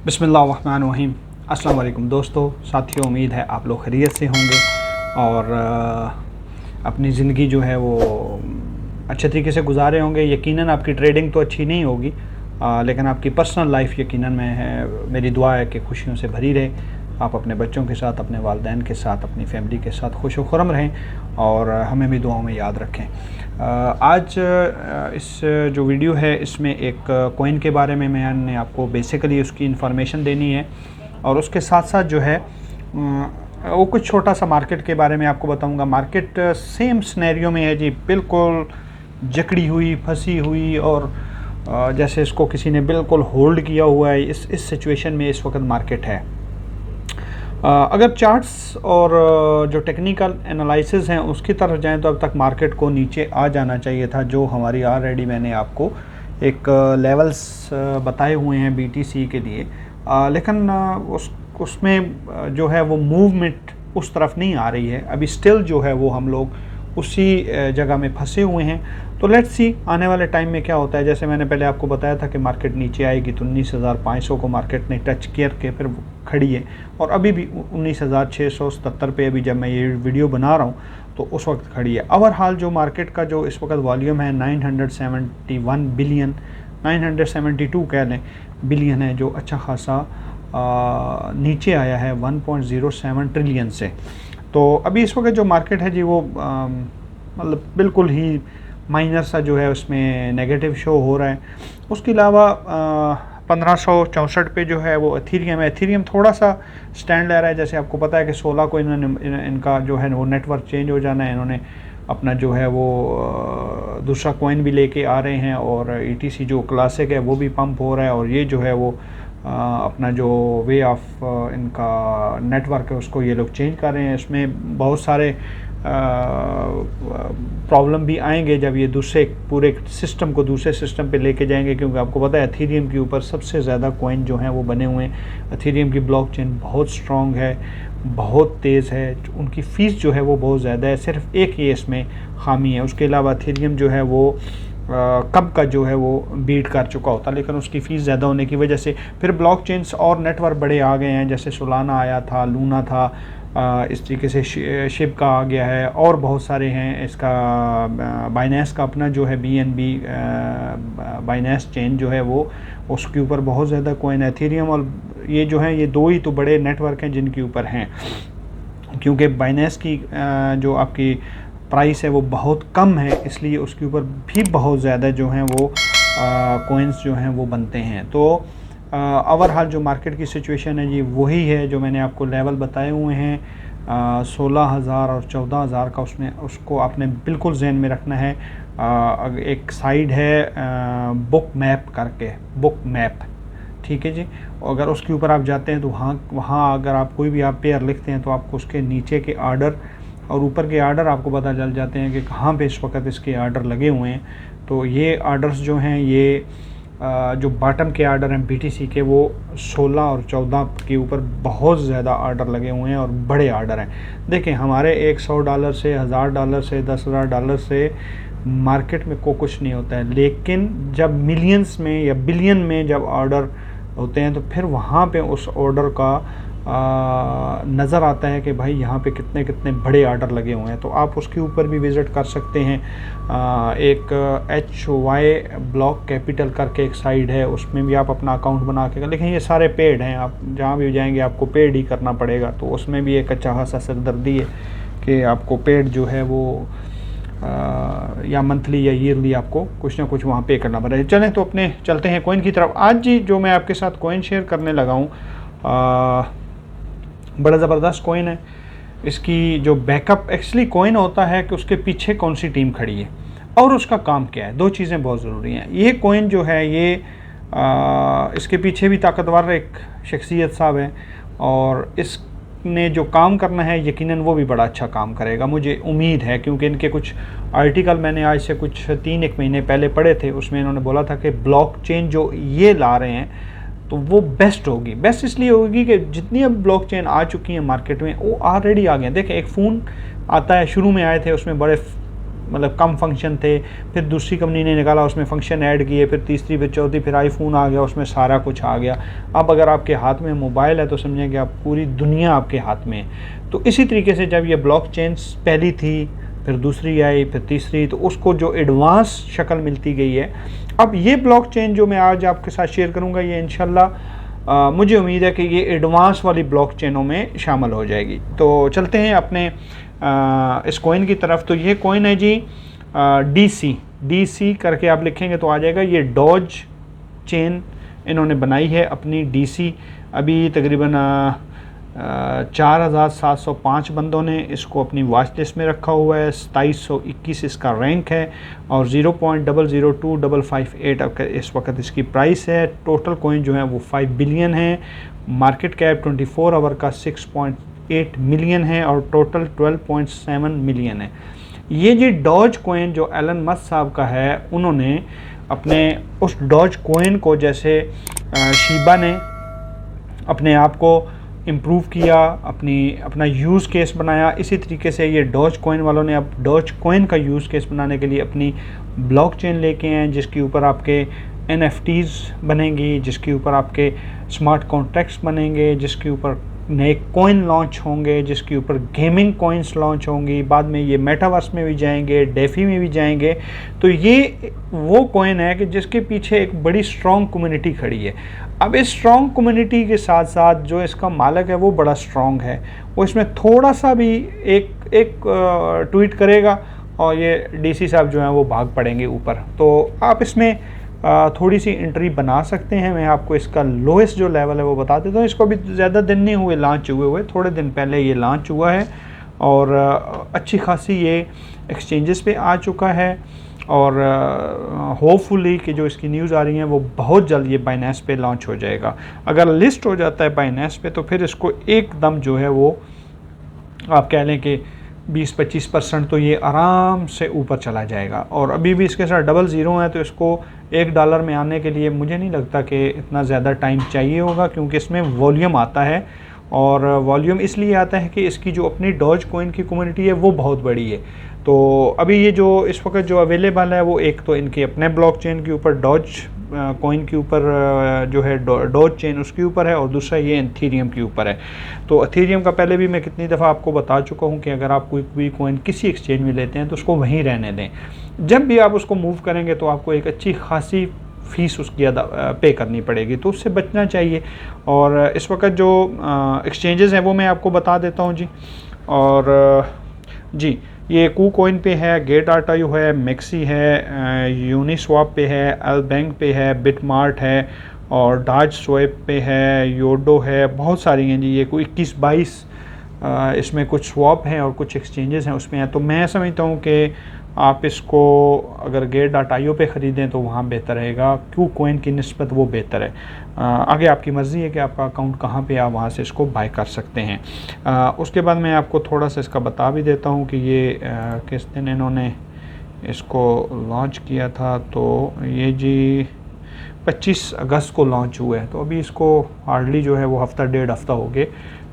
बिस्मिल्लाहिर्रहमानिर्रहीम। अस्सलाम वालेकुम दोस्तों, साथियों, उम्मीद है आप लोग खैरियत से होंगे और अपनी ज़िंदगी जो है वो अच्छे तरीके से गुजारे होंगे। यकीनन आपकी ट्रेडिंग तो अच्छी नहीं होगी, लेकिन आपकी पर्सनल लाइफ यकीनन में है, मेरी दुआ है कि खुशियों से भरी रहे। आप अपने बच्चों के साथ, अपने वालिदैन के साथ, अपनी फैमिली के साथ खुश व खुर्रम रहें और हमें भी दुआओं में याद रखें। आज इस जो वीडियो है इसमें एक कॉइन के बारे में मैंने आपको बेसिकली उसकी इन्फॉर्मेशन देनी है और उसके साथ साथ जो है वो कुछ छोटा सा मार्केट के बारे में आपको बताऊंगा। मार्केट सेम सिनेरियो में है जी, बिल्कुल जकड़ी हुई, फंसी हुई और जैसे इसको किसी ने बिल्कुल होल्ड किया हुआ है। इस सिचुएशन में इस वक्त मार्केट है। अगर चार्ट्स और जो टेक्निकल एनालिसिस हैं उसकी तरफ जाएं तो अब तक मार्केट को नीचे आ जाना चाहिए था, जो हमारी ऑलरेडी मैंने आपको एक लेवल्स बताए हुए हैं बीटीसी के लिए, लेकिन उसमें जो है वो मूवमेंट उस तरफ नहीं आ रही है। अभी स्टिल जो है वो हम लोग उसी जगह में फंसे हुए हैं। तो लेट्स सी आने वाले टाइम में क्या होता है। जैसे मैंने पहले आपको बताया था कि मार्केट नीचे आएगी तो 19,500 को मार्केट ने टच करके फिर खड़ी है और अभी भी 19,677 पे अभी जब मैं ये वीडियो बना रहा हूँ तो उस वक्त खड़ी है। ओवरऑल जो मार्केट का जो इस वक्त वॉल्यूम है 971 बिलियन, 972 कह लें बिलियन है, जो अच्छा खासा नीचे आया है 1.07 ट्रिलियन से। तो अभी इस वक्त जो मार्केट है जी वो मतलब बिल्कुल ही माइनर सा जो है उसमें नेगेटिव शो हो रहा है। उसके अलावा 1564 पे जो है वो एथीरियम है। एथीरियम थोड़ा सा स्टैंड ले रहा है। जैसे आपको पता है कि 16 को इनका जो है वो नेटवर्क चेंज हो जाना है। इन्होंने अपना जो है वो दूसरा कॉइन भी लेके आ रहे हैं और ईटीसी जो क्लासिक है वो भी पंप हो रहा है और ये जो है वो अपना जो वे ऑफ इनका नेटवर्क है उसको ये लोग चेंज कर रहे हैं। इसमें बहुत सारे प्रॉब्लम भी आएंगे जब ये दूसरे पूरे सिस्टम को दूसरे सिस्टम पे लेके जाएंगे, क्योंकि आपको पता है एथीरियम के ऊपर सबसे ज़्यादा कॉइन जो हैं वो बने हुए हैं। एथीरियम की ब्लॉकचेन बहुत स्ट्रॉन्ग है, बहुत तेज़ है, उनकी फ़ीस जो है वो बहुत ज़्यादा है। सिर्फ एक ये इसमें खामी है। उसके अलावा एथीरियम जो है वो कब का जो है वो बीट कर चुका होता, लेकिन उसकी फ़ीस ज़्यादा होने की वजह से फिर ब्लॉकचेन्स और नेटवर्क बड़े आ गए हैं। जैसे सोलाना आया था, लूना था, इस तरीके से शिप का आ गया है और बहुत सारे हैं। इसका बाइनेंस का अपना जो है BNB बाइनेंस चेन जो है वो उसके ऊपर बहुत ज़्यादा कॉइन। एथीरियम और ये जो है ये दो ही तो बड़े नेटवर्क हैं जिनके ऊपर हैं, क्योंकि बाइनेंस की जो आपकी प्राइस है वो बहुत कम है, इसलिए उसके ऊपर भी बहुत ज़्यादा जो हैं वो कॉइन्स जो हैं वो बनते हैं। तो ओवरऑल जो मार्केट की सिचुएशन है जी वही है जो मैंने आपको लेवल बताए हुए हैं 16,000 और 14,000 का। उसमें उसको आपने बिल्कुल जहन में रखना है। एक साइड है बुक मैप करके, बुक मैप, ठीक है जी। अगर उसके ऊपर आप जाते हैं तो वहाँ अगर आप कोई भी आप पेयर लिखते हैं तो आपको उसके नीचे के आर्डर और ऊपर के आर्डर आपको पता चल जाते हैं कि कहाँ पे इस वक्त इसके आर्डर लगे हुए हैं। तो ये आर्डर्स जो हैं ये जो बॉटम के आर्डर हैं BTC के वो 16 और 14 के ऊपर बहुत ज़्यादा आर्डर लगे हुए हैं और बड़े आर्डर हैं। देखें, हमारे $100 से, $1000 से, $10,000 से मार्केट में को कुछ नहीं होता है, लेकिन जब मिलियंस में या बिलियन में जब ऑर्डर होते हैं तो फिर वहाँ पे उस ऑर्डर का नज़र आता है कि भाई यहाँ पे कितने कितने बड़े आर्डर लगे हुए हैं। तो आप उसके ऊपर भी विज़िट कर सकते हैं। एक HY ब्लॉक कैपिटल करके एक साइड है, उसमें भी आप अपना अकाउंट बना के, लेकिन ये सारे पेड हैं, आप जहाँ भी जाएंगे आपको पेड ही करना पड़ेगा। तो उसमें भी एक अच्छा खासा सिरदर्दी है कि आपको पेड जो है वो या मंथली या ईयरली आपको कुछ ना कुछ वहाँ पे करना पड़ेगा। चलें तो अपने चलते हैं कॉइन की तरफ। आज जी जो मैं आपके साथ कॉइन शेयर करने लगा हूँ बड़ा ज़बरदस्त कॉइन है। इसकी जो बैकअप एक्चुअली कॉइन होता है कि उसके पीछे कौन सी टीम खड़ी है और उसका काम क्या है। दो चीज़ें बहुत ज़रूरी हैं। ये कॉइन जो है ये इसके पीछे भी ताकतवर एक शख्सियत साहब है और इसने जो काम करना है यकीनन वो भी बड़ा अच्छा काम करेगा, मुझे उम्मीद है। क्योंकि इनके कुछ आर्टिकल मैंने आज से कुछ 3-1 महीने पहले पढ़े थे, उसमें इन्होंने बोला था कि ब्लॉकचेन जो ये ला रहे हैं तो वो बेस्ट होगी। बेस्ट इसलिए होगी कि जितनी अब ब्लॉकचेन आ चुकी हैं मार्केट में वो ऑलरेडी आ गए हैं। देखें, एक फ़ोन आता है, शुरू में आए थे उसमें बड़े मतलब कम फंक्शन थे, फिर दूसरी कंपनी ने निकाला, उसमें फ़ंक्शन ऐड किए, फिर तीसरी, फिर चौथी, फिर आईफोन आ गया, उसमें सारा कुछ आ गया। अब अगर आपके हाथ में मोबाइल है तो समझें कि आप पूरी दुनिया आपके हाथ में है। तो इसी तरीके से जब ये ब्लॉकचेन पहली थी, फिर दूसरी आई, फिर तीसरी, तो उसको जो एडवांस शक्ल मिलती गई है। अब ये ब्लॉकचेन जो मैं आज आपके साथ शेयर करूँगा, ये इंशाल्लाह मुझे उम्मीद है कि ये एडवांस वाली ब्लॉकचेनों में शामिल हो जाएगी। तो चलते हैं अपने इस कॉइन की तरफ। तो ये कॉइन है जी DC करके आप लिखेंगे तो आ जाएगा। ये डॉज चेन इन्होंने बनाई है अपनी DC। अभी तकरीबन 4705 बंदों ने इसको अपनी वॉच लिस्ट में रखा हुआ है। 2721 इसका रैंक है और 0.002558 इस वक्त इसकी प्राइस है। टोटल कॉइन जो है वो 5 बिलियन है। मार्केट कैप 24 आवर का 6.8 मिलियन है और टोटल 12.7 मिलियन है। ये जी डॉज कॉइन जो एलन मस्क साहब का है, उन्होंने अपने उस डॉज कॉइन को, जैसे शीबा ने अपने आप को इम्प्रूव किया, अपना यूज़ केस बनाया, इसी तरीके से ये डॉज कॉइन वालों ने अब डॉज कॉइन का यूज़ केस बनाने के लिए अपनी ब्लॉकचेन लेके हैं, जिसके ऊपर आपके NFTs बनेंगी, जिसके ऊपर आपके स्मार्ट कॉन्ट्रैक्ट्स बनेंगे, जिसके ऊपर नए कॉइन लॉन्च होंगे, जिसके ऊपर गेमिंग कॉइन्स लॉन्च होंगी। बाद में ये मेटावर्स में भी जाएंगे, डेफी में भी जाएंगे। तो ये वो कॉइन है कि जिसके पीछे एक बड़ी स्ट्रॉन्ग कम्युनिटी खड़ी है। अब इस स्ट्रॉन्ग कम्युनिटी के साथ साथ जो इसका मालिक है वो बड़ा स्ट्रॉन्ग है। वो इसमें थोड़ा सा भी एक ट्वीट करेगा और ये DC साहब जो हैं वो भाग पड़ेंगे ऊपर। तो आप इसमें थोड़ी सी एंट्री बना सकते हैं। मैं आपको इसका लोएस्ट जो लेवल है वो बता देता हूँ। इसको भी ज़्यादा दिन नहीं हुए लॉन्च हुए, थोड़े दिन पहले ये लॉन्च हुआ है और अच्छी खासी ये एक्सचेंजेस पे आ चुका है और होपफुली कि जो इसकी न्यूज़ आ रही है वो बहुत जल्द ये बाइनेंस पे लॉन्च हो जाएगा। अगर लिस्ट हो जाता है बाइनेंस पे तो फिर इसको एकदम जो है वो आप कह लें कि 20-25% तो ये आराम से ऊपर चला जाएगा। और अभी भी इसके साथ 00 है, तो इसको $1 में आने के लिए मुझे नहीं लगता कि इतना ज़्यादा टाइम चाहिए होगा, क्योंकि इसमें वॉल्यूम आता है। और वॉल्यूम इसलिए आता है कि इसकी जो अपनी डॉज कॉइन की कम्युनिटी है वो बहुत बड़ी है। तो अभी ये जो इस वक्त जो अवेलेबल है वो एक तो इनके अपने ब्लॉकचेन के ऊपर डॉज कॉइन के ऊपर जो है डॉज चेन उसके ऊपर है, और दूसरा ये एथेरियम के ऊपर है। तो एथेरियम का पहले भी मैं कितनी दफ़ा आपको बता चुका हूँ कि अगर आप कोई भी कॉइन किसी एक्सचेंज में लेते हैं तो उसको वहीं रहने दें। जब भी आप उसको मूव करेंगे तो आपको एक अच्छी खासी फ़ीस उसकी पे करनी पड़ेगी, तो उससे बचना चाहिए। और इस वक्त जो एक्सचेंजेस हैं वो मैं आपको बता देता हूँ जी। और जी ये KuCoin पे है, Gate.io है, Maxi है, यूनिस्वैप पे है, Albank पे है, Bitmart है और Dodge पे है, योडो है, बहुत सारी हैं जी। ये कोई 21-22 इसमें कुछ स्वैप हैं और कुछ एक्सचेंजेस हैं उसमें हैं। तो मैं समझता हूँ कि आप इसको अगर Gate.io पे ख़रीदें तो वहाँ बेहतर रहेगा, KuCoin की निस्बत वो बेहतर है। आगे आपकी मर्ज़ी है कि आपका अकाउंट कहाँ पे आप वहाँ से इसको बाय कर सकते हैं। उसके बाद मैं आपको थोड़ा सा इसका बता भी देता हूँ कि ये किस दिन इन्होंने इसको लॉन्च किया था। तो ये जी 25 अगस्त को लॉन्च हुआ है, तो अभी इसको हार्डली जो है वो हफ़्ता 1.5 हफ़्ता हो गए।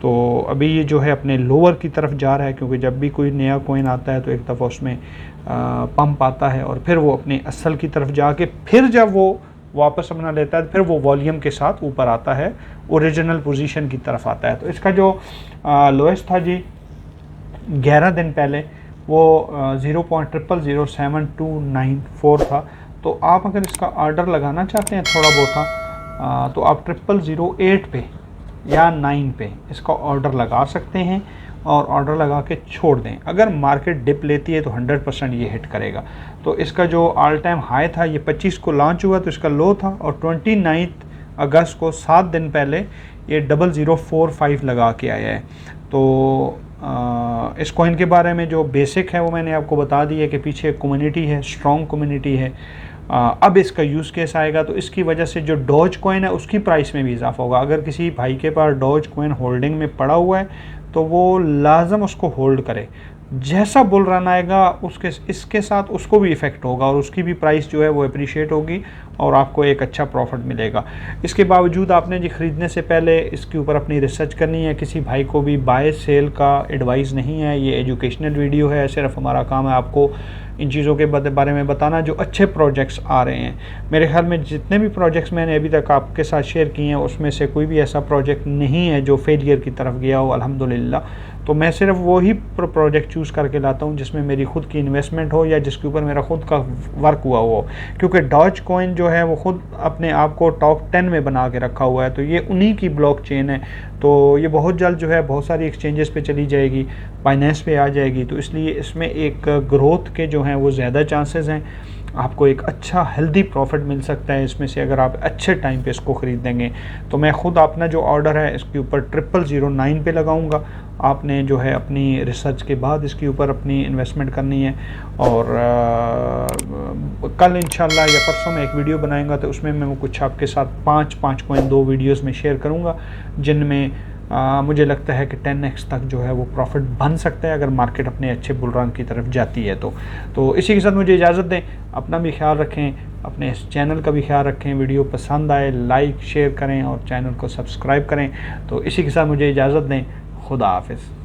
तो अभी ये जो है अपने लोअर की तरफ जा रहा है, क्योंकि जब भी कोई नया कॉइन आता है तो एक दफ़ा उसमें पंप आता है और फिर वो अपनी असल की तरफ जाके फिर जब वो वापस अपना लेता है फिर वो वॉल्यूम के साथ ऊपर आता है, ओरिजिनल पोजीशन की तरफ आता है। तो इसका जो लोएस्ट था जी 11 दिन पहले वो 0.000794 था। तो आप अगर इसका ऑर्डर लगाना चाहते हैं थोड़ा बहुत तो आप 0008 पे या 9 पे इसका ऑर्डर लगा सकते हैं और ऑर्डर लगा के छोड़ दें। अगर मार्केट डिप लेती है तो 100% ये हिट करेगा। तो इसका जो ऑल टाइम हाई था ये 25 को लॉन्च हुआ तो इसका लो था, और 29 अगस्त को 7 दिन पहले ये 0045 लगा के आया है। तो इस कॉइन के बारे में जो बेसिक है वो मैंने आपको बता दी है कि पीछे कम्युनिटी है, स्ट्रॉन्ग कम्युनिटी है। अब इसका यूज़ केस आएगा तो इसकी वजह से जो डॉज कॉइन है उसकी प्राइस में भी इजाफा होगा। अगर किसी भाई के पास डॉज कॉइन होल्डिंग में पड़ा हुआ है तो वो लाजम उसको होल्ड करे। जैसा बुल रन आएगा उसके इसके साथ उसको भी इफ़ेक्ट होगा और उसकी भी प्राइस जो है वो अप्रिशिएट होगी और आपको एक अच्छा प्रॉफिट मिलेगा। इसके बावजूद आपने जी ख़रीदने से पहले इसके ऊपर अपनी रिसर्च करनी है। किसी भाई को भी बाय सेल का एडवाइस नहीं है, ये एजुकेशनल वीडियो है। सिर्फ हमारा काम है आपको इन चीज़ों के बारे में बताना जो अच्छे प्रोजेक्ट्स आ रहे हैं। मेरे ख्याल में जितने भी प्रोजेक्ट्स मैंने अभी तक आपके साथ शेयर किए हैं उसमें से कोई भी ऐसा प्रोजेक्ट नहीं है जो फेलियर की तरफ गया हो, अल्हम्दुलिल्लाह। तो मैं सिर्फ वही प्रोजेक्ट चूज़ करके लाता हूँ जिसमें मेरी खुद की इन्वेस्टमेंट हो या जिसके ऊपर मेरा खुद का वर्क हुआ हो, क्योंकि डॉज कॉइन जो है वो खुद अपने आप को टॉप 10 में बना के रखा हुआ है। तो ये उन्हीं की ब्लॉकचेन है, तो ये बहुत जल्द जो है बहुत सारी एक्सचेंजेस पे चली जाएगी, बाइनेंस पे आ जाएगी। तो इसलिए इसमें एक ग्रोथ के जो हैं वो ज़्यादा चांसेस हैं। आपको एक अच्छा हेल्दी प्रॉफिट मिल सकता है इसमें से अगर आप अच्छे टाइम पे इसको ख़रीदेंगे। तो मैं ख़ुद अपना जो ऑर्डर है इसके ऊपर 0009 पे लगाऊंगा। आपने जो है अपनी रिसर्च के बाद इसके ऊपर अपनी इन्वेस्टमेंट करनी है। और कल इंशाल्लाह या परसों में एक वीडियो बनाएंगा तो उसमें मैं कुछ आपके साथ 5 कॉइन 2 वीडियोस में शेयर करूँगा जिनमें मुझे लगता है कि 10x तक जो है वो प्रॉफिट बन सकता है अगर मार्केट अपने अच्छे बुल रन की तरफ जाती है। तो इसी के साथ मुझे इजाज़त दें। अपना भी ख्याल रखें, अपने इस चैनल का भी ख्याल रखें। वीडियो पसंद आए लाइक शेयर करें और चैनल को सब्सक्राइब करें। तो इसी के साथ मुझे इजाज़त दें। खुदा हाफिज़।